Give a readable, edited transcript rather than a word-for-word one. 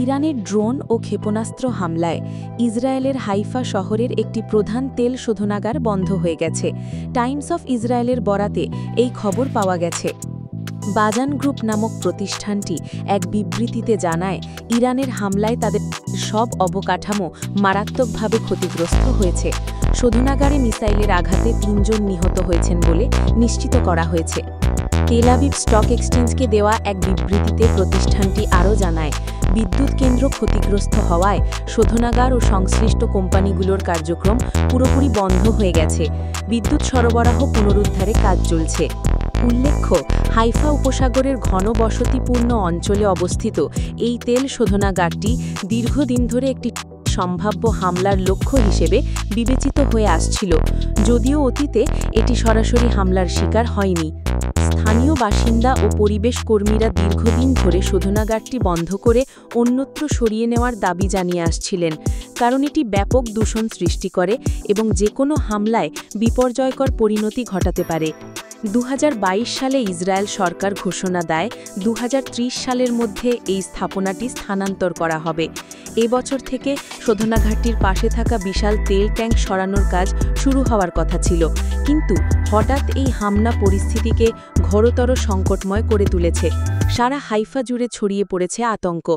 ইরানের ড্রোন ও ক্ষেপণাস্ত্র হামলায় ইসরায়েলের হাইফা শহরের একটি প্রধান তেল শোধনাগার বন্ধ হয়ে গেছে। টাইমস অফ ইসরায়েলের বরাতে এই খবর পাওয়া গেছে। বাজান গ্রুপ নামক প্রতিষ্ঠানটি এক বিবৃতিতে জানায়, ইরানের হামলায় তাদের সব অবকাঠামো মারাত্মকভাবে ক্ষতিগ্রস্ত হয়েছে। শোধনাগারে মিসাইলের আঘাতে ৩ জন নিহত হয়েছেন বলে নিশ্চিত করা হয়েছে। তেল আবিব স্টক এক্সচেঞ্জকে দেওয়া এক বিবৃতিতে প্রতিষ্ঠানটি আরও জানায়, বিদ্যুৎ কেন্দ্র ক্ষতিগ্রস্ত হওয়ায় শোধনাগার ও সংশ্লিষ্ট কোম্পানিগুলোর কার্যক্রম পুরোপুরি বন্ধ হয়ে গেছে। বিদ্যুৎ সরবরাহ পুনরুদ্ধারে কাজ চলছে। উল্লেখ্য, হাইফা উপসাগরের ঘনবসতিপূর্ণ অঞ্চলে অবস্থিত এই তেল শোধনাগারটি দীর্ঘদিন ধরে একটি সম্ভাব্য হামলার লক্ষ্য হিসেবে বিবেচিত হয়ে আসছিল, যদিও অতীতে এটি সরাসরি হামলার শিকার হয়নি। স্থানীয় বাসিন্দা ও পরিবেশ কর্মীরা দীর্ঘদিন ধরে শোধনাগারটি বন্ধ করে অন্যত্র সরিয়ে নেওয়ার দাবি জানিয়ে আসছিলেন, কারণ এটি ব্যাপক দূষণ সৃষ্টি করে এবং যে কোনো হামলায় বিপর্যয়কর পরিণতি ঘটাতে পারে। ২০২২ সালে ইসরায়েল সরকার ঘোষণা দেয় ২০৩০ সালের মধ্যে এই স্থাপনাটি স্থানান্তর করা হবে। এবছর থেকে শোধনাগারটির পাশে থাকা বিশাল তেল ট্যাঙ্ক সরানোর কাজ শুরু হওয়ার কথা ছিল, কিন্তু হঠাৎ এই হামলা পরিস্থিতিকে ঘোরতর সংকটময় করে তুলেছে। সারা হাইফা জুড়ে ছড়িয়ে পড়েছে আতঙ্ক।